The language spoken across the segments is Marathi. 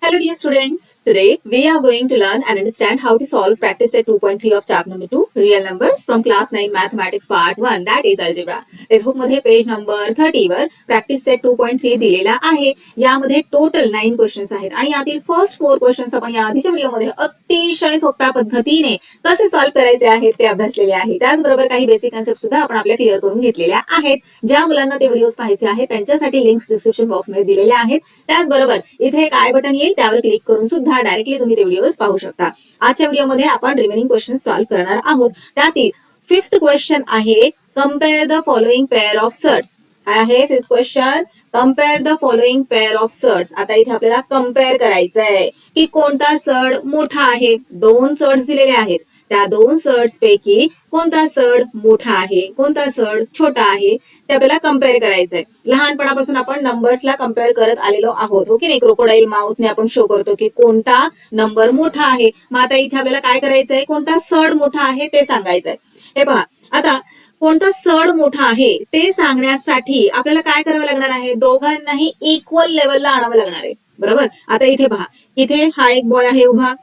Hello dear students, today we are going to learn and understand how to solve practice set 2.3 of chapter number 2 real numbers from class 9 mathematics part 1 that is algebra. Textbook मध्ये पेज नंबर 30 वर प्रॅक्टिस सेट 2.3 दिलेला आहे. यामध्ये टोटल 9 क्वेश्चन्स आहेत आणि यातील फर्स्ट 4 क्वेश्चन्स आपण या आधीच्या व्हिडिओमध्ये अतिशय सोप्या पद्धतीने कसे सॉल्व्ह करायचे आहेत ते अभ्यासलेले आहे. त्याचबरोबर काही बेसिक कन्सेप्ट सुद्धा आपण आपल्या क्लिअर करून घेतलेल्या आहेत. ज्या मुलांना ते व्हिडिओज पाहायचे आहेत त्यांच्यासाठी लिंक्स डिस्क्रिप्शन बॉक्समध्ये दिलेल्या आहेत. त्याचबरोबर इथे एक आय बटन येईल त्यावर क्लिक करून सुद्धा डायरेक्टली तुम्ही ते व्हिडिओज पाहू शकता. आजच्या व्हिडिओमध्ये आपण रिमेनिंग क्वेश्चन सॉल्व्ह करणार आहोत. त्यातील फिफ्थ क्वेश्चन आहे compare the following pair of surds. काय आहे fifth question? Compare the following pair of surds. आता इथे आपल्याला कम्पेअर करायचं आहे की कोणता सड मोठा आहे. 2 सर्ट्स दिलेले आहेत. त्या 2 सर्ट्स पैकी कोणता सड मोठा आहे, कोणता सड छोटा आहे ते आपल्याला कम्पेअर करायचंय. लहानपणापासून आपण नंबर्सला कम्पेअर करत आलेलो आहोत, हो की नाही. क्रोकोडाईल माउथने आपण शो करतो की कोणता नंबर मोठा आहे. मग आता इथे आपल्याला काय करायचंय, कोणता सड मोठा आहे ते सांगायचंय. हे पहा, आता कोणता सड मोठा आहे ते सांगण्यासाठी आपल्याला काय करावं लागणार आहे, दोघांनाही इक्वल लेवलला आणावं लागणार आहे. बरोबर. आता इथे पहा, इथे हा एक बॉय आहे उभा,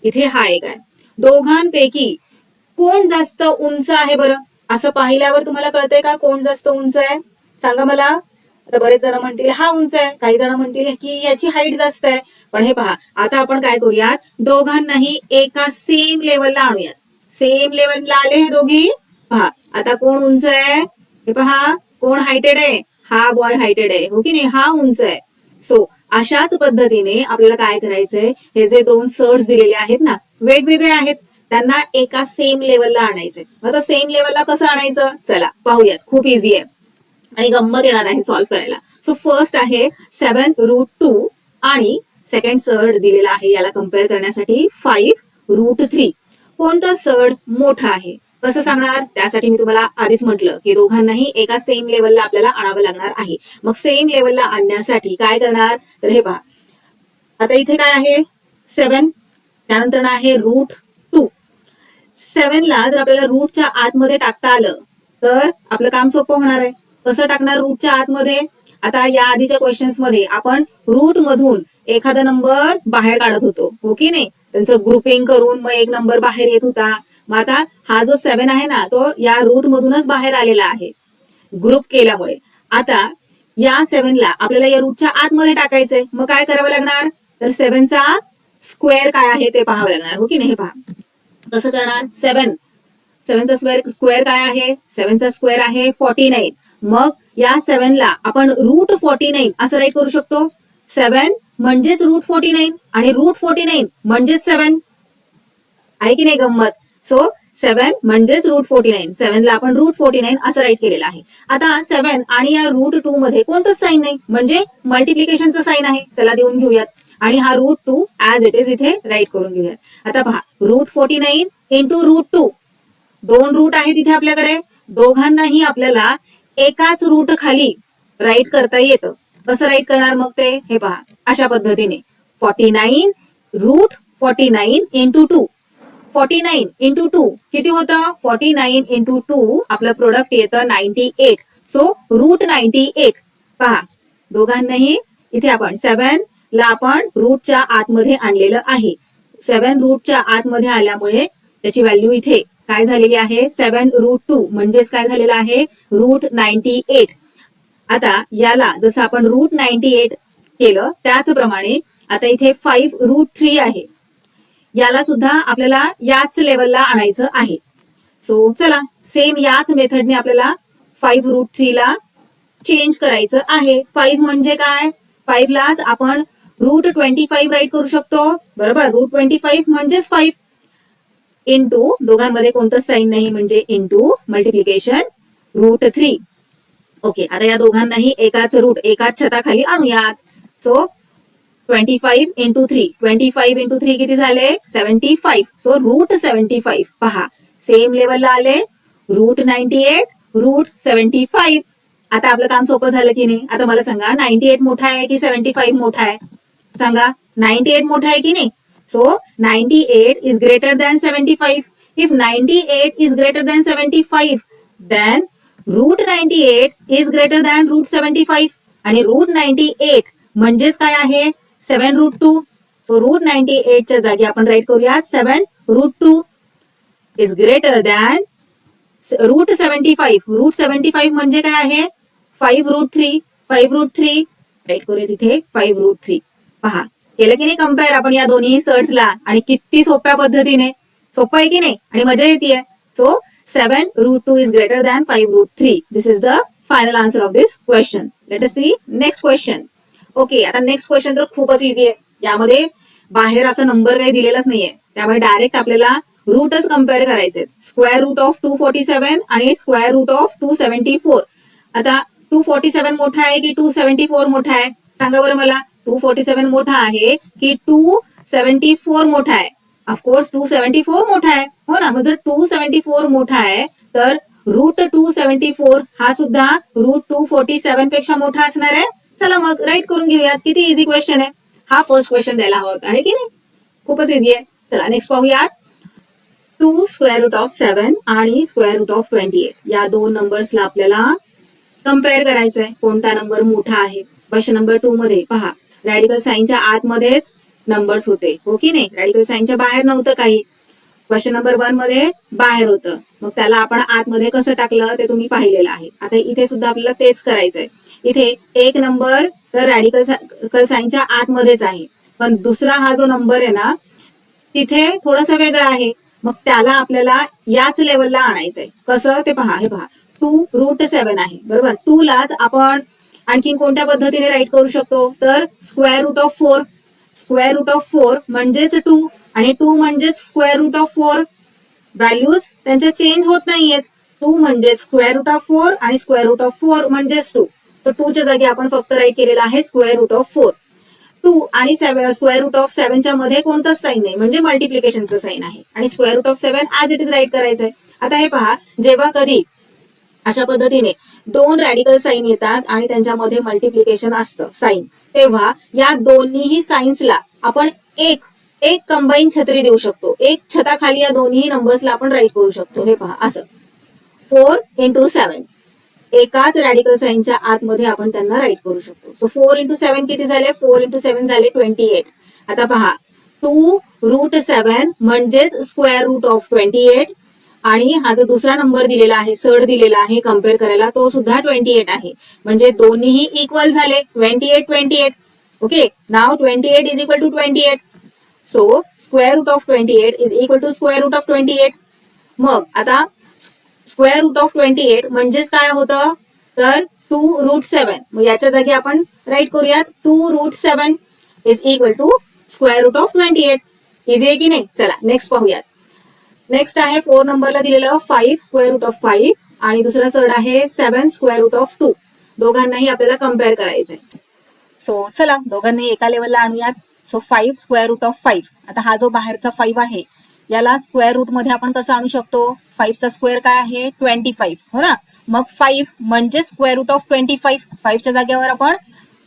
इथे हा एक आहे. दोघांपैकी कोण जास्त उंच आहे बरं? असं पाहिल्यावर तुम्हाला कळतंय का कोण जास्त उंच आहे? सांगा मला. आता बरेच जण म्हणतील हा उंच आहे, काही जण म्हणतील की याची हाईट जास्त आहे. पण हे पहा, आता आपण काय करूयात, दोघांनाही एका सेम लेवलला आणूयात. सेम लेवलला आले हे दोघी. पहा आता कोण उंच आहे, हे पहा कोण हायटेड आहे, हा बॉय हायटेड आहे, हो की नाही, हा उंच आहे. सो अशाच पद्धतीने आपल्याला काय करायचंय, हे जे 2 सर्ट्स दिलेले आहेत ना, वेगवेगळे आहेत, त्यांना एका सेम लेवलला आणायचे. आता सेम लेवलला कसं आणायचं, चला पाहूयात. खूप इझी आहे आणि गंमत येणार आहे सॉल्व्ह करायला. सो फर्स्ट आहे 7√2 आणि सेकंड सर्ड दिलेला आहे याला कम्पेअर करण्यासाठी 5√3. कोणतं सर्ड मोठं आहे कसं सांगणार, त्यासाठी मी तुम्हाला आधीच म्हटलं की दोघांनाही एका सेम लेवलला आपल्याला आणावं लागणार आहे. मग सेम लेवलला आणण्यासाठी काय करणार, तर हे पहा, आता इथे काय आहे 7, त्यानंतर आहे √2. 7 ला जर आपल्याला रूटच्या आतमध्ये टाकता आलं तर आपलं काम सोपं होणार आहे. कसं टाकणार रूटच्या आतमध्ये? आता या आधीच्या क्वेश्चन्स मध्ये आपण रूट मधून एखादा नंबर बाहेर काढत होतो, हो की नाही. त्यांचं ग्रुपिंग करून मग एक नंबर बाहेर येत होता. मग आता हा जो 7 आहे ना, तो या रूट मधूनच बाहेर आलेला आहे ग्रुप केल्यामुळे. आता या 7 ला आपल्याला या रूटच्या आतमध्ये टाकायचंय. मग काय करावं लागणार, तर 7 चा स्क्वेअर काय आहे ते पाहावं लागणार, हो की नाही. हे पहा कसं करणार, 7 चा स्क्वेअर काय आहे, 7 चा स्क्वेअर आहे 49. मग या 7 ला आपण √49 असं राईट करू शकतो. 7 म्हणजेच √49 आणि √49 म्हणजेच 7 आहे की नाही गंमत. सो 7 म्हणजेच √49. 7 ला आपण √49 असं राईट केलेलं आहे. आता 7 आणि या √2 मध्ये कोणतंच साईन नाही, म्हणजे मल्टिप्लिकेशनचं साईन आहे. चला देऊन घेऊयात आणि हा √2 ऍज इट इज इथे राईट करून घेऊयात. आता पहा, √49 इंटू √2, 2 रूट आहेत इथे आपल्याकडे. दोघांनाही आपल्याला एकाच रूट खाली राईट करता येतं. कसं राईट करणार मग ते, हे पहा अशा पद्धतीने 49 √49 इंटू 2. 49 इंटू 2 किती होतं, 49 इंटू 2 आपलं प्रोडक्ट येतं 98. सो √98. पहा दोघांनाही इथे आपण 7 ला आपण रूटच्या आतमध्ये आणलेलं आहे. 7 रूटच्या आतमध्ये आल्यामुळे त्याची व्हॅल्यू इथे काय झालेली आहे, 7√2 म्हणजेच काय झालेलं आहे, √98. आता याला जसं आपण √98 केलं त्याचप्रमाणे आता इथे 5√3 आहे. याला सुद्धा आपल्याला याच लेवलला आणायचं आहे. सो चला सेम याच मेथडने आपल्याला 5√3 ला चेंज करायचं आहे. 5 म्हणजे काय, 5 लाच आपण √25 राईट करू शकतो. बरोबर, √25 म्हणजेच 5 इंटू, दोघांमध्ये कोणतंच साईन नाही म्हणजे इंटू मल्टिप्लिकेशन √3. ओके, आता या दोघांनाही एकाच रूट एकाच छताखाली आणूयात. सो 25 इंटू 3, 25 इंटू 3 किती झाले, 75. सो √75. पहा सेम लेवलला आले, √98 √75. आता आपलं काम सोपं झालं की नाही. आता मला सांगा 98 मोठा आहे की 75 मोठा आहे, सांगा. 98 मोठा आहे की नाही. So 98 is greater than 75. If 98 is greater than 75, then √98 is greater than √75. आणि √98 म्हणजेच काय आहे, 7√2. सो रूट 98च्या जागी आपण राईट करूयात 7√2 is greater than root 75. Root 75 म्हणजे काय आहे 5√3. 5√3 राईट करूया तिथे 5√3. पहा केलं की नाही कम्पेअर आपण या दोन्ही सर्ट्सला आणि किती सोप्या पद्धतीने. सोपं आहे की नाही आणि मजा येते. So 7√2 is greater than 5√3. This is the final answer of this question. Let us see next question. Okay आता नेक्स्ट क्वेश्चन तर खूपच इझी आहे. यामध्ये बाहेर असा नंबर काही दिलेलाच नाहीये, त्यामुळे डायरेक्ट आपल्याला रूटच कम्पेअर करायचे. स्क्वेअर रूट ऑफ 247 आणि स्क्वेअर रूट ऑफ 274. आता 247 मोठा आहे की 274 मोठा आहे सांगा बरं मला. 247 मोठा आहे की 274 मोठा आहे. ऑफकोर्स 274 मोठा आहे हो ना. मग जर 274 मोठा आहे तर रूट 274 हा सुद्धा रूट 247 पेक्षा मोठा असणार आहे. चला मग राईट करून घेऊयात. किती इझी क्वेश्चन आहे. हा फर्स्ट क्वेश्चन द्यायला हवा होता आहे की नाही. खूपच इझी आहे. चला नेक्स्ट पाहूयात. 2 स्क्वेअर रूट ऑफ 7 आणि स्क्वेअर रूट ऑफ 28 या दोन नंबर्सला आपल्याला कम्पेअर करायचंय. कोणता नंबर मोठा आहे. क्वेश्चन नंबर 2 मध्ये पहा रॅडिकल साइनच्या आतमध्येच नंबर्स होते हो की नाही. रॅडिकल साइनच्या बाहेर नव्हतं काही. क्वेश्चन नंबर 1 मध्ये बाहेर होतं, मग त्याला आपण आतमध्ये कसं टाकलं ते तुम्ही पाहिलेलं आहे. आता इथे सुद्धा आपल्याला तेच करायचंय. इथे एक नंबर तर रॅडिकल साइनच्या आतमध्येच आहे, पण दुसरा हा जो नंबर आहे ना तिथे थोडासा वेगळा आहे. मग त्याला आपल्याला याच लेवलला आणायचंय. कसं ते पहा. हे पहा 2√7 आहे बरोबर. 2 लाच आपण आणखीन कोणत्या पद्धतीने राईट करू शकतो तर square root of 4. Square root of 4 म्हणजेच 2 आणि 2 म्हणजेच स्क्वेअर रूट ऑफ 4. व्हॅल्यूज त्यांच्या चेंज होत नाहीयेत. 2 म्हणजे स्क्वेअर रूट ऑफ 4 आणि स्क्वेअर रूट ऑफ 4 म्हणजेच 2. सो 2च्या जागी आपण फक्त राईट केलेला आहे स्क्वेअर रूट ऑफ 4. 2 आणि स्क्वेअर रूट ऑफ 7च्या मध्ये कोणतंच साईन नाही म्हणजे मल्टिप्लिकेशनचं साईन आहे आणि square root of 7 as it is write करायचंय. आता हे पहा जेव्हा कधी अशा पद्धतीने दोन रॅडिकल साईन येतात आणि त्यांच्यामध्ये मल्टिप्लिकेशन असतं साईन, तेव्हा या दोन्हीही साईन्सला आपण एक एक कंबाईन छत्री देऊ शकतो. एक छताखाली या दोन्ही नंबर्सला आपण राईट करू शकतो. हे पहा असं 4x7 एकाच रॅडिकल साइनच्या आतमध्ये आपण त्यांना राईट करू शकतो. सो 4x7 किती झाले 4x7 झाले 28. आता पहा 2√7 म्हणजेच स्क्वेअर रूट ऑफ 28 आणि हा जो दुसरा नंबर दिलेला आहे सड दिलेला आहे कम्पेअर करायला तो सुद्धा 28 आहे. म्हणजे दोन्हीही इक्वल झाले 28. Okay now 28 is equal to 28. So square root of 28 is equal to square root of 28. मग आता स्क्वेअर रूट ऑफ 28 म्हणजेच काय होतं तर 2√7. मग याच्या जागी आपण राईट करूयात 2√7 is equal to square root of 28. Easy आहे की नाही. चला नेक्स्ट पाहूयात. नेक्स्ट आहे 4 नंबरला दिलेलं 5 स्क्वेअर रूट ऑफ 5 आणि दुसरा सड आहे 7 स्क्वेअर रूट ऑफ 2. दोघांनाही आपल्याला कम्पेअर करायचंय. सो चला दोघांनाही एका लेवलला आणूयात. So 5 square root of 5. आता हा जो बाहेरचा 5 आहे याला स्क्वेअर रूट मध्ये आपण कसं आणू शकतो. 5चा स्क्वेअर काय आहे 25 हो ना. मग 5 म्हणजे स्क्वेअर रूट ऑफ 25. 5च्या जागेवर आपण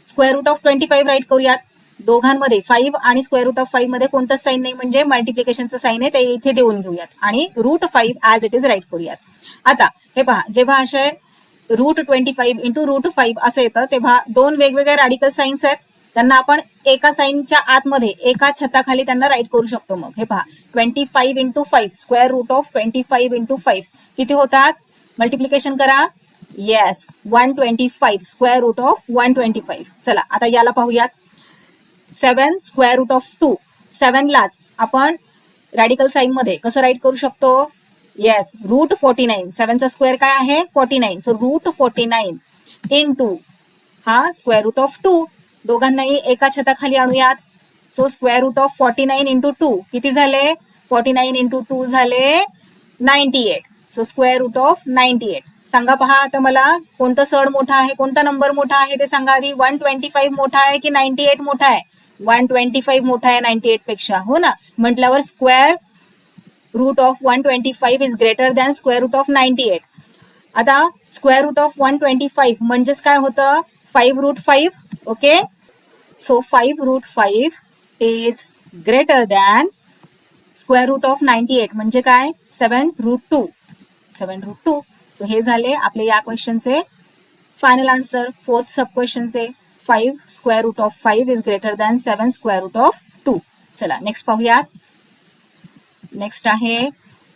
स्क्वेअर रूट ऑफ 25 राईट करूयात. दोघांमध्ये 5 आणि स्क्वेअर रूट ऑफ 5 मध्ये कोणतंच साईन नाही म्हणजे मल्टिप्लिकेशनचं साईन आहे ते इथे देऊन घेऊयात आणि root 5 as it is write करूयात. आता हे पहा जेव्हा असे रूट 25 इंटू रूट 5 असं येतं तेव्हा दोन वेगवेगळ्या रॅडिकल साईन्स आहेत. त्यांना आपण एका साईनच्या आतमध्ये एका छताखाली त्यांना राईट करू शकतो. मग हे पहा 25 into 5 square root of 25 into 5 किती होतात मल्टिप्लिकेशन करा. Yes 125 square root of 125. चला आता याला पाहूयात. 7 स्क्वेअर रूट ऑफ 2. 7 लाच आपण रॅडिकल साईन मध्ये कसं राईट करू शकतो. Yes route 49. 7चा स्क्वेअर काय आहे 49. सो रूट 49 इंटू हा स्क्वेअर रूट ऑफ 2. दोघांनाही एका छताखाली आणूयात. So square root of 49 into 2 किती झाले 49 इंटू 2 झाले 98. So square root of 98. सांगा पहा आता मला कोणतं सड मोठा आहे कोणता नंबर मोठा आहे ते सांगा आधी. 125 मोठा आहे की 98 मोठा आहे. 125 मोठा आहे 98 पेक्षा हो ना. म्हटल्यावर square root of 125 is greater than square root of 98. आता स्क्वेअर रूट ऑफ 125 म्हणजेच काय होतं 5√5. Okay so 5√5 is greater than square root of 98 म्हणजे काय 7√2. 7√2. सो हे झाले आपले या क्वेश्चनचे फायनल आन्सर. फोर्थ सब क्वेश्चनचे 5 square root of 5 is greater than 7 square root of 2. चला नेक्स्ट पाहूयात. नेक्स्ट आहे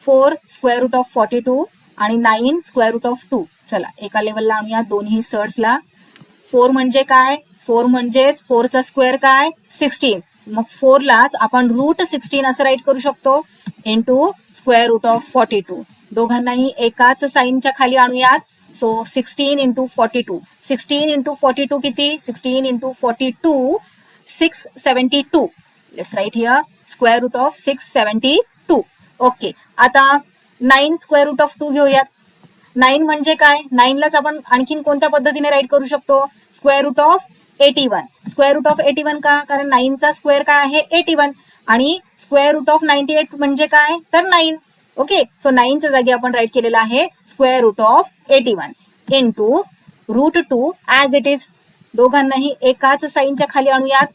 4 स्क्वेअर रूट ऑफ 42 आणि 9 स्क्वेअर रूट ऑफ 2. चला एका लेवलला आणूया दोन्ही सर्ट्सला. 4 म्हणजे काय? 4 म्हणजेच 4चा स्क्वेअर काय? 16. मग 4 लाच आपण रूट 16 असं राईट करू शकतो इंटू स्क्वेअर रूट ऑफ 42. दोघांनाही एकाच साईनच्या खाली आणूयात. So 16 into 42. 16 इंटू 42 किती? 16 into 42 672. Let's write here square root of 672. Okay. आता 9 स्क्वेअर रूट ऑफ 2 घेऊयात. 9 म्हणजे काय? 9 लाच आपण आणखीन कोणत्या पद्धतीने राईट करू शकतो? Square root of 81. Square root of 81 का? कारण 9चा स्क्वेअर काय आहे? 81. आणि स्क्वेअर रूट ऑफ 98 म्हणजे काय? तर 9. ओके. सो 9च्या जागी आपण राईट केलेला आहे square root of 81 into root 2 as it is. दोघांनाही एकाच साईनच्या खाली आणूयात.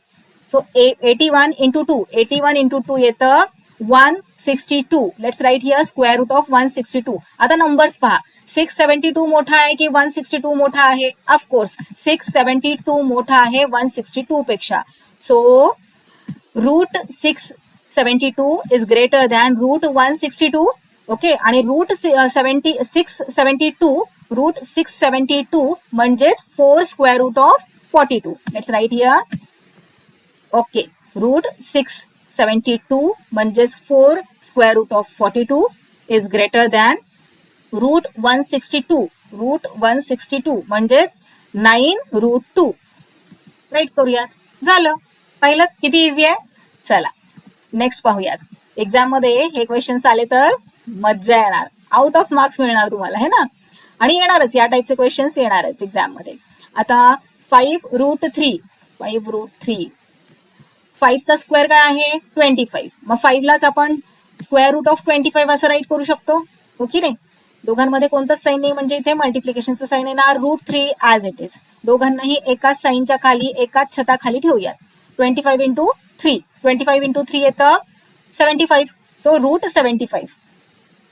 So 81 into 2. 81 इंटू 2 येतं 162. Let's write here square root of 162. आता नंबर्स पहा. 672 मोठा आहे की 162 मोठा आहे? ऑफकोर्स 672 मोठा आहे 162 पेक्षा. So root 672 is greater than root 162. Okay. आणि रूट 672 म्हणजेच 4 square root of 42. Let's write here. Okay. Root 672 म्हणजेच 4 square root of 42 is greater than root 162. Root 162 म्हणजेच 9 रूट 2. राईट करूयात. झालं. पाहिलं किती इझी आहे. चला नेक्स्ट पाहूयात. एक्झाम मध्ये हे क्वेश्चन्स आले तर मज्जा येणार. आउट ऑफ मार्क्स मिळणार तुम्हाला है ना. आणि येणारच या टाईपचे क्वेश्चन्स येणारच एक्झाम मध्ये. आता 5 रूट 3. 5 रूट 3. 5चा स्क्वेअर काय आहे? 25. मग 5 लाच आपण स्क्वेअर रूट ऑफ 25 असं राईट करू शकतो. हो की नाही. दोघांमध्ये कोणतंच साईन नाही म्हणजे इथे मल्टिप्लिकेशनचं साईन येणार रूट 3 ॲज इट इज. दोघांनाही एकाच साईनच्या खाली एकाच छताखाली ठेवूयात. 25 इंटू 3. 25 इंटू 3 येतं 75. So root 75.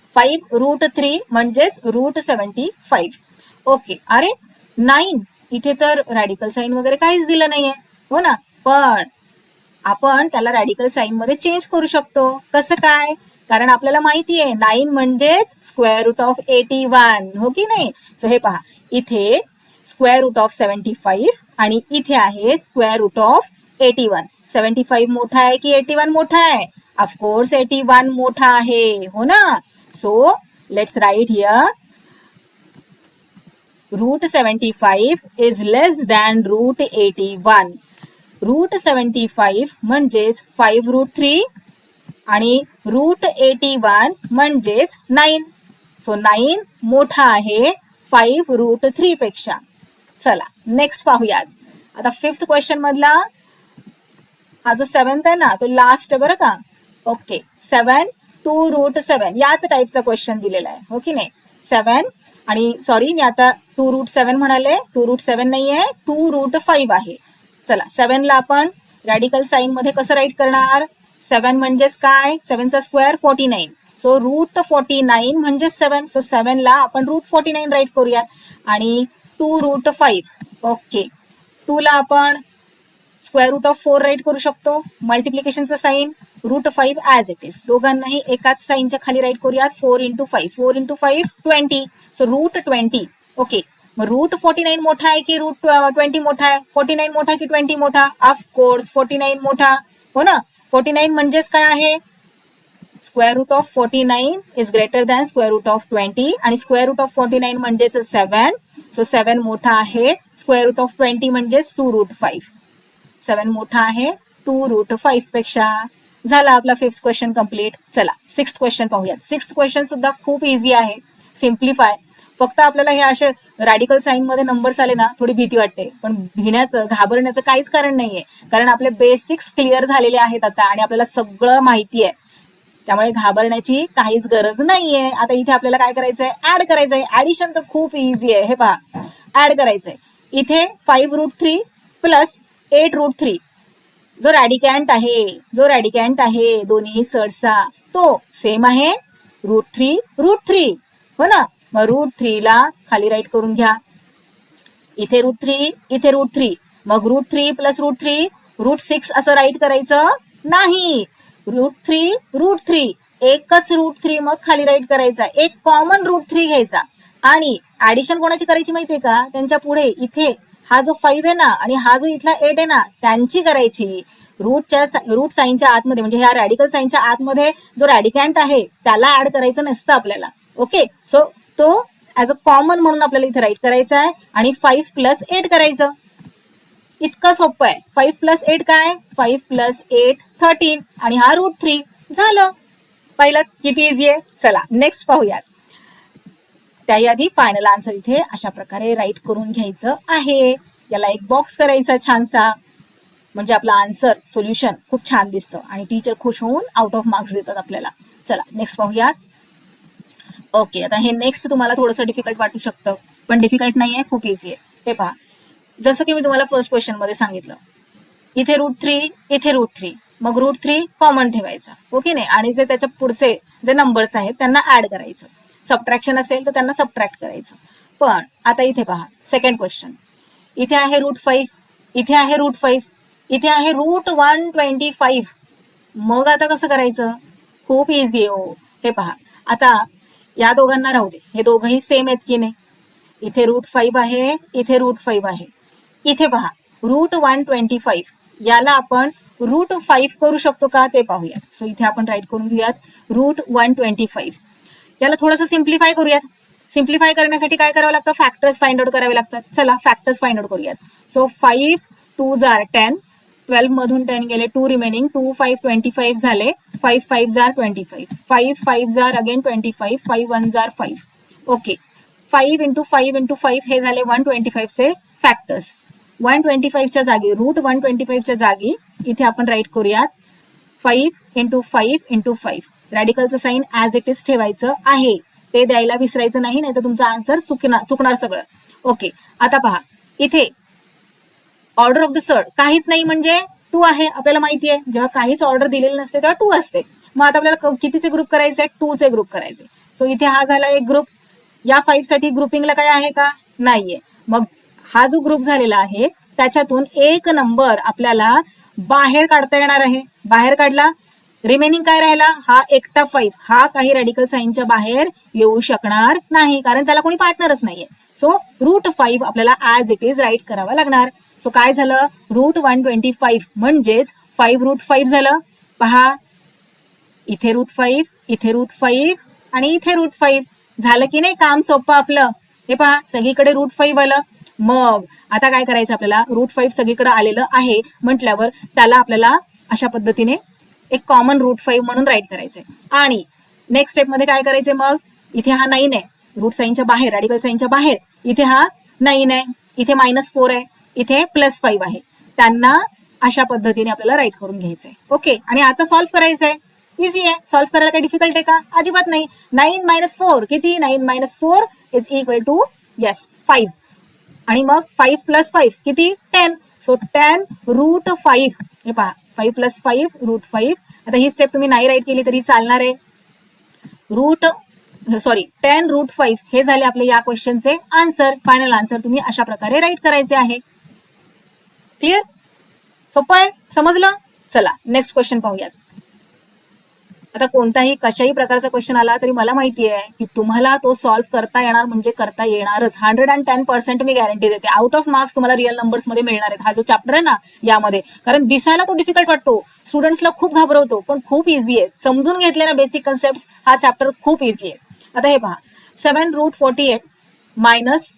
5 रूट 3 म्हणजेच रूट 75. ओके. अरे 9 इथे तर रॅडिकल साईन वगैरे काहीच दिलं नाहीये. हो ना. पण आपण त्याला रॅडिकल साईन मध्ये चेंज करू शकतो. कसं काय? कारण आपल्याला माहिती आहे 9 म्हणजेच स्क्वेअर रूट ऑफ 81. हो की नाही. सो हे पहा इथे स्क्वेअर रूट ऑफ 75 आणि इथे आहे स्क्वेअर रूट ऑफ 81. 75 मोठा आहे की 81 मोठा आहे? ऑफकोर्स 81 मोठा आहे. हो ना. So let's write here root 75 is less than root 81. Root 75 म्हणजेच 5 रूट 3 आणि रूट 81 म्हणजेच 9. सो 9 मोठा आहे 5 रूट 3 पेक्षा. चला नेक्स्ट पाहूयात. आता 5th क्वेश्चन मधला हा जो 7th आहे ना तो लास्ट आहे बरं का. ओके. 7 2 रूट 7 याच टाईपचा क्वेश्चन दिलेला आहे. हो की नाही. 7 आणि सॉरी मी आता 2 रूट 7 म्हणाले. 2 रूट 7 नाही आहे 2 रूट 5 आहे. चला 7 ला आपण रॅडिकल साईन मध्ये कसं राईट करणार? 7 म्हणजेच काय? 7चा स्क्वेअर 49. सो रूट 49 म्हणजेच 7. सो 7 ला आपण रूट 49 राईट करूया. आणि 2 रूट 5. ओके. 2 ला आपण स्क्वेअर रूट ऑफ 4 राईट करू शकतो. मल्टिप्लिकेशनचं sign root 5 as it is. दोघांनाही एकाच साईनच्या खाली राईट करूयात. 4 into 5. 4 into 5 20. So root 20. Okay. मग रूट 49 मोठा आहे की रूट 20 मोठा आहे? 49 मोठा की 20 मोठा? ऑफकोर्स 49 मोठा. हो ना. 49 म्हणजेच काय आहे? Square root of 49 is greater than square root of 20 आणि स्क्वेअर रूट ऑफ 49 म्हणजेच 7. सो 7 मोठा आहे स्क्वेअर रूट ऑफ 20 म्हणजेच 2 रूट 5. 7 मोठा आहे 2 रूट 5 पेक्षा. झाला आपला 5th क्वेश्चन कम्प्लीट. चला 6th क्वेश्चन पाहूयात. 6th क्वेश्चन सुद्धा खूप इझी आहे. सिम्प्लिफाय. फक्त आपल्याला हे असे रॅडिकल साईन मध्ये नंबर्स आले ना थोडी भीती वाटते. पण भिण्याचं घाबरण्याचं काहीच कारण नाहीये. कारण आपले बेसिक्स क्लिअर झालेले आहेत आता आणि आपल्याला सगळं माहिती आहे. त्यामुळे घाबरण्याची काहीच गरज नाहीये. आता इथे आपल्याला काय करायचंय? ऍड करायचंय. ऍडिशन तर खूप इझी आहे. हे पहा ऍड करायचंय. इथे 5 रूट 3 प्लस 8 रूट 3 जो रॅडिकॅन्ट आहे दोन्ही सर्ट्सचा तो सेम आहे रूट 3 रूट 3. हो ना. मग रूट 3 ला खाली राईट करून घ्या. इथे रूट 3 इथे रूट 3. मग रूट 3 प्लस रूट 3 रूट 6 असं राईट करायचं नाही. रूट थ्री एकच रूट 3 मग खाली राईट करायचा, एक कॉमन रूट 3 घ्यायचा आणि ऍडिशन कोणाची करायची माहितीये का, त्यांच्या पुढे इथे हा जो 5 आहे ना आणि हा जो इथला 8 आहे ना त्यांची करायची. रूट साईनच्या आतमध्ये म्हणजे ह्या रॅडिकल साईनच्या आतमध्ये जो रॅडिकॅन्ट आहे त्याला ऍड करायचं नसतं आपल्याला. ओके, सो तो ऍज अ कॉमन म्हणून आपल्याला इथे राईट करायचा आहे आणि 5 + 8 करायचं. इतकं सोपं आहे. 5 + 8 काय, 5 + 8 13 आणि हा रूट 3 झालं. पहिलं किती इझी आहे. चला नेक्स्ट पाहूयात. त्याही आधी फायनल आन्सर इथे अशा प्रकारे राईट करून घ्यायचं आहे. याला एक बॉक्स करायचा छानसा, म्हणजे आपला आन्सर सोल्युशन खूप छान दिसतं आणि टीचर खुश होऊन आउट ऑफ मार्क्स देतात आपल्याला. चला नेक्स्ट पाहूयात. ओके, आता हे नेक्स्ट तुम्हाला थोडंसं डिफिकल्ट वाटू शकतं, पण डिफिकल्ट नाही आहे, खूप इझी आहे. हे पहा, जसं की मी तुम्हाला फर्स्ट क्वेश्चन मध्ये सांगितलं, इथे रूट 3 इथे रूट 3 मग रूट 3 कॉमन ठेवायचा. ओके नाही, आणि जे त्याच्या पुढचे जे नंबर्स आहेत त्यांना ऍड करायचं. सबट्रॅक्शन असेल तर त्यांना सबट्रॅक्ट करायचं. पण आता इथे पहा सेकंड क्वेश्चन, इथे आहे रूट 5 इथे आहे रूट 5 इथे आहे रूट 125. मग आता कसं करायचं, खूप इझी आहे हो. हे पहा, आता या दोघांना राहू दे, हे दोघंही सेम आहेत की नाही. इथे रूट 5 आहे इथे रूट 5 आहे. इथे पहा रूट 125 याला आपण रूट 5 करू शकतो का ते पाहूयात. सो इथे आपण राईट करून घेऊयात रूट 125. याला थोडंसं सिम्प्लिफाय करूयात. सिम्प्लिफाय करण्यासाठी काय करावं लागतं, फॅक्टर्स फाइंड आउट करावे लागतात. चला फॅक्टर्स फाइंड आउट करूयात. सो 5 2s are 10, 12 मधून 10 गेले, 2 रिमेनिंग, 2 5 25 झाले, 5 5s are 25, 5 5s are again 25, 5 1s are 5. Okay, 5 × 5 × 5 हे झाले 125 चे फॅक्टर्स. 125च्या जागी रूट 125च्या जागी इथे आपण राईट करूयात 5 × 5 × 5. रॅडिकलचं साईन ऍज इट इज ठेवायचं आहे, ते द्यायला विसरायचं नाही, नाही तर तुमचा आन्सर चुकणार सगळं. ओके, आता पहा इथे ऑर्डर ऑफ द सर्ड काहीच नाही म्हणजे 2 आहे. आपल्याला माहिती आहे जेव्हा काहीच ऑर्डर दिलेली नसते तेव्हा 2 असते. मग आता आपल्याला कितीचे ग्रुप करायचे, 2चे ग्रुप करायचे. सो इथे हा झाला एक ग्रुप. या 5 साठी ग्रुपिंगला काय आहे का, नाहीये. मग हा जो ग्रुप झालेला आहे त्याच्यातून एक नंबर आपल्याला बाहेर काढता येणार आहे. बाहेर काढला, रिमेनिंग काय राहिला, हा एकटा 5. हा काही रॅडिकल साईनच्या बाहेर येऊ शकणार नाही कारण त्याला कोणी पार्टनरच नाहीये. सो रूट 5 आपल्याला ऍज इट इज राईट करावा लागणार. सो काय झालं, रूट 125 म्हणजेच 5 रूट 5 झालं. पहा इथे रूट 5 इथे रूट 5 आणि इथे रूट 5 झालं की नाही, काम सोपं आपलं. हे पहा सगळीकडे रूट 5 आलं. मग आता काय करायचं, आपल्याला रूट 5 सगळीकडे आलेलं आहे म्हटल्यावर त्याला आपल्याला अशा पद्धतीने एक कॉमन रूट 5 म्हणून राईट करायचंय. आणि नेक्स्ट स्टेप मध्ये काय करायचंय, मग इथे हा 9 आहे रूट साईनच्या बाहेर, रॅडिकल साईनच्या बाहेर. इथे हा 9 आहे, इथे -4 आहे, इथे +5 आहे. त्यांना अशा पद्धतीने आपल्याला राईट करून घ्यायचंय. ओके, आणि आता सॉल्व्ह करायचंय. इझी आहे, सॉल्व्ह करायला काही डिफिकल्ट आहे का, अजिबात नाही. 9 - 4 किती, 9 - 4 इज इक्वल टू 5. आणि मग 5 + 5 किती, 10. So 10 root 5. हे पहा 5 + 5 रूट 5. आता ही स्टेप तुम्ही नाही राईट केली तरी चालणार आहे. 10 रूट 5 हे झाले आपले या क्वेश्चनचे आन्सर. फायनल आन्सर तुम्ही अशा प्रकारे राईट करायचे आहे. क्लिअर, सोपं आहे, समजलं. चला नेक्स्ट क्वेश्चन पाहूयात. आता कोणताही कशाही प्रकारचा क्वेश्चन आला तरी मला माहिती आहे की तुम्हाला तो सॉल्व्ह करता येणार म्हणजे करता येणारच. 110% मी गॅरंटी देते. आउट ऑफ मार्क्स तुम्हाला रिअल नंबर्स मध्ये मिळणार आहेत. हा जो चॅप्टर आहे ना यामध्ये, कारण दिसायला तो डिफिकल्ट वाटतो, स्टुडंट्सला खूप घाबरवतो, पण खूप इझी आहे. समजून घेतले ना बेसिक कन्सेप्ट, हा चॅप्टर खूप इझी आहे. आता हे पहा, 7 root 48 minus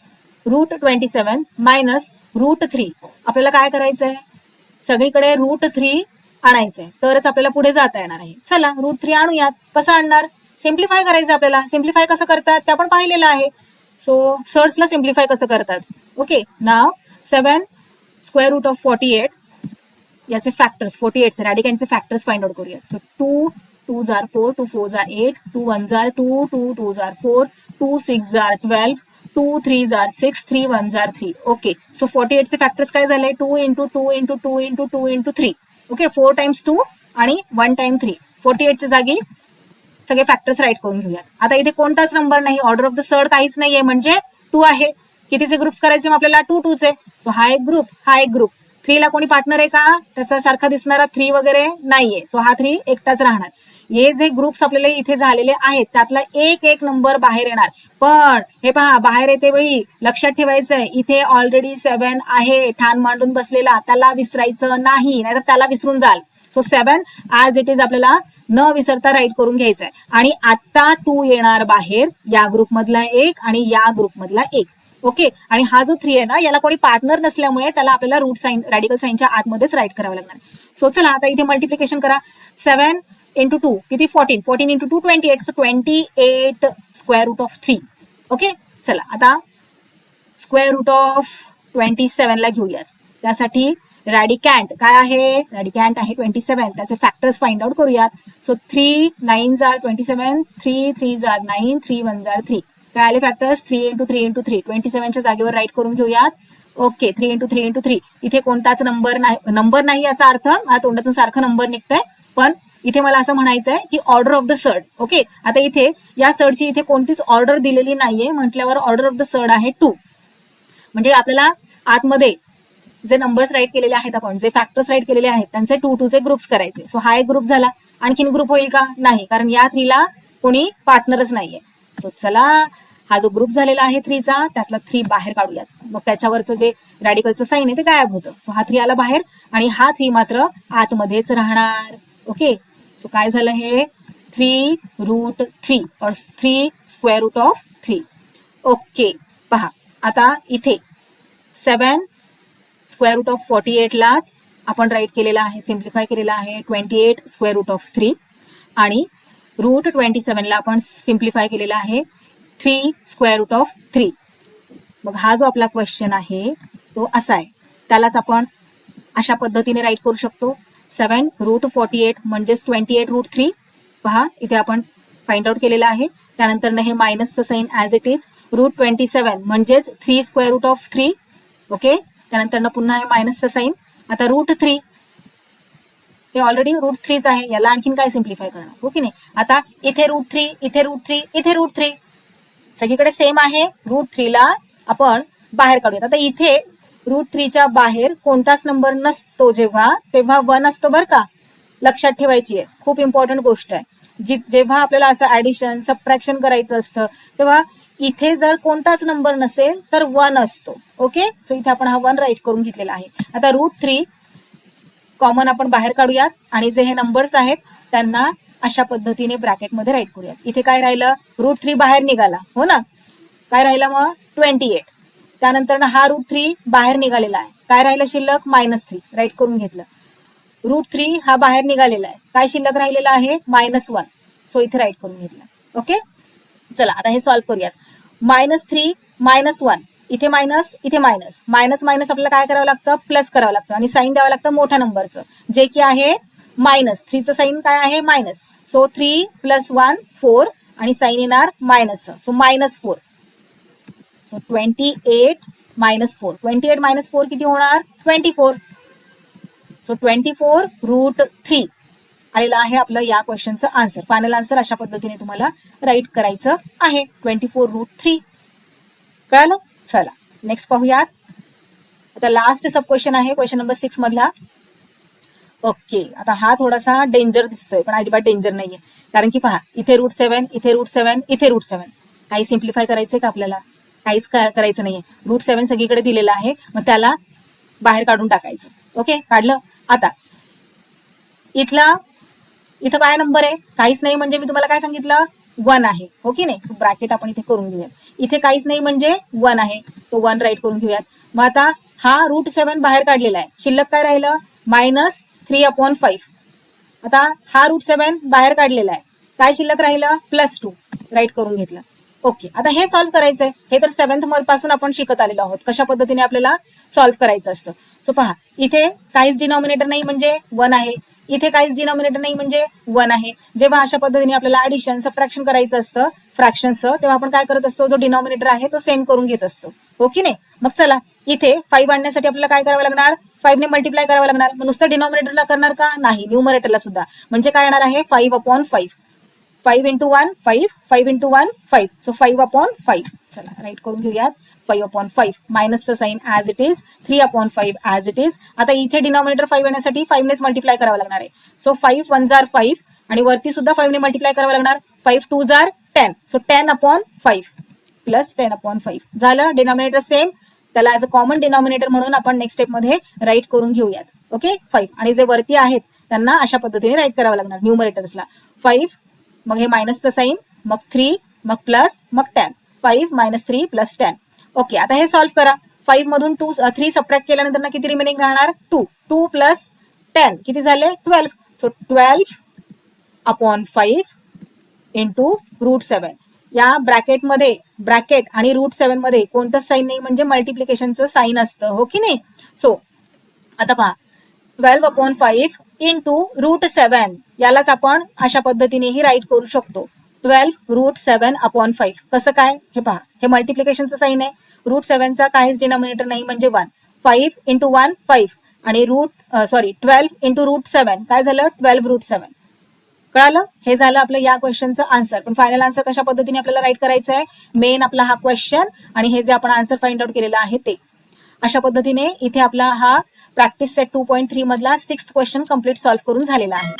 root 27 minus root 3. आपल्याला काय करायचंय, सगळीकडे रूट 3 आणायचंय तरच आपल्याला पुढे जाता येणार आहे. चला रूट 3 आणूयात. कसं आणणार, सिम्प्लिफाय करायचं आपल्याला. सिम्प्लिफाय कसं करतात ते आपण पाहिलेलं आहे. सो सर्सला सिम्प्लिफाय कसं करतात. Okay, now 7 square root of 48 याचे फॅक्टर्स, 48चे रॅडिकॅन्टचे फॅक्टर्स फाइंड आउट करूया. So 2 2s are 4, 2 4s are 8, 2 1s are 2, 2 2s are 4, 2 6s are 12, 2 3s are 6, 3 1s are 3. Okay, so 48चे फॅक्टर्स काय झाले, 2 × 2 × 2 × 2 × 3. ओके, 4 टाइम्स 2 आणि 1 टाइम 3. 48च्या जागी सगळे फॅक्टर्स राईट करून घेऊयात. आता इथे कोणताच नंबर नाही, ऑर्डर ऑफ द सर्ड काहीच नाहीये म्हणजे 2 आहे. कितीचे ग्रुप्स करायचे मग आपल्याला, 2 2चे. सो हा एक ग्रुप, हा एक ग्रुप. 3 ला कोणी पार्टनर आहे का? त्याचा सारखा दिसणारा 3 वगैरे नाहीये. सो हा 3 एकटाच राहणार. हे जे ग्रुप्स आपल्याला इथे झालेले आहेत त्यातला एक एक नंबर बाहेर येणार. पण हे पहा, बाहेर येते वेळी लक्षात ठेवायचंय, इथे ऑलरेडी 7 आहे ठाण मांडून बसलेला, त्याला विसरायचं नाही, नाहीतर त्याला विसरून जाल. सो 7 ऍज इट इज आपल्याला न विसरता राईट करून घ्यायचंय. आणि आता 2 येणार बाहेर, या ग्रुपमधला एक आणि या ग्रुपमधला एक. ओके, आणि हा जो 3 आहे ना, याला कोणी पार्टनर नसल्यामुळे त्याला आपल्याला रूट साईन, रॅडिकल साईनच्या आतमध्येच राईट करावं लागणार. सो चला आता इथे मल्टिप्लिकेशन करा. 7 into 2 किती? 14. 14 into 2 28. So 28 square root of 3. Okay, चला आता स्क्वेअर रूट ऑफ 27 ला घेऊयात. त्यासाठी रॅडिकॅन्ट काय आहे? रॅडिकॅन्ट आहे 27. त्याचे फॅक्टर्स फाइंड आउट करूयात. So 3 9s are 27, 3 3s are 9, 3 1s are 3. काय आले फॅक्टर्स? 3 into 3 into 3. 27च्या जागेवर राईट करून घेऊयात. Okay, 3 into 3 into 3. इथे कोणताच नंबर नाही याचा अर्थ, तोंडातून सारखं नंबर निघतंय, पण इथे मला असं म्हणायचंय की order of the surd. Okay, आता इथे या सर्डची इथे कोणतीच ऑर्डर दिलेली नाहीये, म्हटल्यावर ऑर्डर ऑफ द सर्ड आहे 2. म्हणजे आपल्याला आतमध्ये जे नंबर्स राईट केलेले आहेत, आपण जे फॅक्टर्स राईट केलेले आहेत त्यांचे 2 2 चे ग्रुप्स करायचे. सो हा एक ग्रुप झाला. आणखीन ग्रुप होईल का? नाही, कारण या 3 ला कोणी पार्टनरच नाहीये. सो चला, हा जो ग्रुप झालेला आहे 3 चा, त्यातला 3 बाहेर काढूयात. मग त्याच्यावरचं जे रॅडिकलचं साईन आहे ते गायब होतं. सो हा 3 आला बाहेर आणि हा 3 मात्र आतमध्येच राहणार. ओके, सो काय झालं हे? 3 रूट 3 और 3 स्क्वेअर रूट ऑफ 3. ओके, पहा आता इथे 7 स्क्वेअर रूट ऑफ 48 लाच आपण राईट केलेला आहे, सिम्प्लिफाय केलेला आहे 28 स्क्वेअर रूट ऑफ 3, आणि रूट 27 ला आपण सिम्प्लिफाय केलेला आहे 3 स्क्वेअर रूट ऑफ 3. मग हा जो आपला क्वेश्चन आहे तो असा आहे, त्यालाच आपण अशा पद्धतीने राईट करू शकतो. 7 रूट 48 म्हणजेच 28 रूट 3. पहा इथे आपण फाइंड आउट केलेलं आहे. त्यानंतर हे मायनसचं sign as it is. Root 27 म्हणजेच 3 स्क्वेअर रूट ऑफ 3. ओके, त्यानंतर पुन्हा हे मायनसचं साईन. आता रूट 3 हे ऑलरेडी रूट 3च आहे, याला आणखीन काय सिम्प्लिफाय करणार, हो की नाही? आता इथे रूट 3, इथे रूट 3, इथे रूट 3, सगळीकडे सेम आहे. रूट 3 ला आपण बाहेर काढूयात. आता इथे रूट 3च्या बाहेर कोणताच नंबर नसतो तेव्हा 1 असतो बरं का, लक्षात ठेवायची आहे, खूप इम्पॉर्टंट गोष्ट आहे. जेव्हा आपल्याला असं ऍडिशन सबट्रॅक्शन करायचं असतं तेव्हा इथे जर कोणताच नंबर नसेल तर 1 असतो. ओके, सो इथे आपण हा 1 राईट करून घेतलेला आहे. आता रूट 3 कॉमन आपण बाहेर काढूयात आणि जे हे नंबर्स आहेत त्यांना अशा पद्धतीने ब्रॅकेटमध्ये राईट करूयात. इथे काय राहिलं? रूट 3 बाहेर निघाला, हो ना? काय राहिलं मग? 28. त्यानंतर हा रूट 3 बाहेर निघालेला आहे, काय राहिलं शिल्लक? -3 राईट करून घेतलं. रूट 3 हा बाहेर निघालेला आहे, काय शिल्लक राहिलेला आहे? -1. सो इथे राईट करून घेतलं. ओके, चला आता हे सॉल्व्ह करूयात. -3 -1, इथे मायनस, इथे मायनस, मायनस मायनस आपल्याला काय करावं लागतं? प्लस करावं लागतं आणि साईन द्यावं लागतं मोठ्या नंबरचं, जे की आहे -3चं साईन काय आहे? मायनस. सो 3 + 1 4 आणि साईन येणार मायनसचं, सो -4. सो 28 - 4, 28 - 4 किती होणार? 24. सो 24 रूट 3 आलेलं आहे आपलं या क्वेश्चनचं आन्सर. फायनल आन्सर अशा पद्धतीने तुम्हाला राईट करायचं आहे, 24 रूट 3. कळालं? चला नेक्स्ट पाहूयात. आता लास्ट सब क्वेश्चन आहे, क्वेश्चन नंबर 6 मधला. ओके, आता हा थोडासा डेंजर दिसतोय पण अजिबात डेंजर नाहीये, कारण की पहा इथे रूट 7, इथे रूट 7, इथे रूट 7. काही सिम्प्लिफाय करायचंय का आपल्याला? काहीच करायचं नाहीये. रूट 7 सगळीकडे दिलेला आहे, मग त्याला बाहेर काढून टाकायचं. ओके, काढलं. आता इथं काय नंबर आहे? काहीच नाही म्हणजे मी तुम्हाला काय सांगितलं? 1 आहे, हो की नाही? सो ब्रॅकेट आपण इथे करून घेऊयात. इथे काहीच नाही म्हणजे 1 आहे, तो 1 राईट करून घेऊयात. मग आता हा रूट 7 बाहेर काढलेला आहे, शिल्लक काय राहिलं? -3/5. आता हा रूट 7 बाहेर काढलेला आहे, काय शिल्लक राहिलं? +2 राईट करून घेतलं. ओके, आता हे सॉल्व्ह करायचंय. हे तर 7th पासून आपण शिकत आलेलो आहोत, कशा पद्धतीने आपल्याला सॉल्व्ह करायचं असतं. सो पहा इथे काहीच डिनॉमिनेटर नाही म्हणजे 1 आहे, इथे काहीच डिनॉमिनेटर नाही म्हणजे 1 आहे. जेव्हा अशा पद्धतीने आपल्याला ऍडिशन सबट्रॅक्शन करायचं असतं फ्रॅक्शनचं, तेव्हा आपण काय करत असतो? जो डिनॉमिनेटर आहे तो सेम करून घेत असतो, हो की नाही? मग चला इथे 5 आणण्यासाठी आपल्याला काय करावं लागणार? 5 ने मल्टिप्लाय करावं लागणार. मग नुसतं डिनॉमिनेटरला करणार का? नाही, न्यूमरेटरला सुद्धा. म्हणजे काय येणार आहे? 5/5. 5 × 1 5, 5 × 1 5, सो 5/5. चला राईट करून घेऊयात. 5/5 मायनसचं sign as it is, 3/5 as it is. आता इथे डिनॉमिनेटर 5 येण्यासाठी 5 नेच मल्टिप्लाय करावं लागणार आहे. सो 5 1 जार 5 आणि वरती सुद्धा 5 ने मल्टिप्लाय करावं लागणार. 5 2 जार 10. सो 10/5 प्लस 10/5 झालं. डिनॉमिनेटर सेम, त्याला ॲज अ कॉमन डिनॉमिनेटर म्हणून आपण नेक्स्ट स्टेपमध्ये राईट करून घेऊयात. ओके 5 आणि जे वरती आहेत त्यांना अशा पद्धतीने राईट करावं लागणार न्यूमरेटर्सला. 5 मग हे मायनसचं साईन, मग 3 मग प्लस मग 10. 5 - 3 + 10. ओके आता हे सॉल्व्ह करा. 5 मधून 3 सबट्रॅक्ट केल्यानंतर ना किती रिमेनिंग राहणार 2. 2 + 10 किती झाले 12. So 12/5 into √7. या ब्रॅकेटमध्ये ब्रॅकेट आणि √7 मध्ये कोणतंच साईन नाही म्हणजे मल्टिप्लिकेशनचं साईन असतं, हो की नाही. सो आता पहा 12/5 इंटू √7 यालाच आपण अशा पद्धतीनेही राईट करू शकतो. 12√7/5 कसं काय हे पहा, हे मल्टिप्लिकेशनचं साईन आहे. √7चा काहीच डिनॉमिनेटर नाही म्हणजे 1. 5 × 1 5 आणि 12 इंटू √7 काय झालं 12√7. कळालं. हे झालं आपलं या क्वेश्चनचं आन्सर. पण फायनल आन्सर कशा पद्धतीने आपल्याला राईट करायचं आहे, मेन आपला हा क्वेश्चन आणि हे जे आपण आन्सर फाइंड आउट केलेलं आहे ते. अशा पद्धतीने इथे आपला हा प्रॅक्टिस सेट 2.3 मधला 6th क्वेश्चन कम्प्लीट सॉल्व्ह करून झालेला आहे.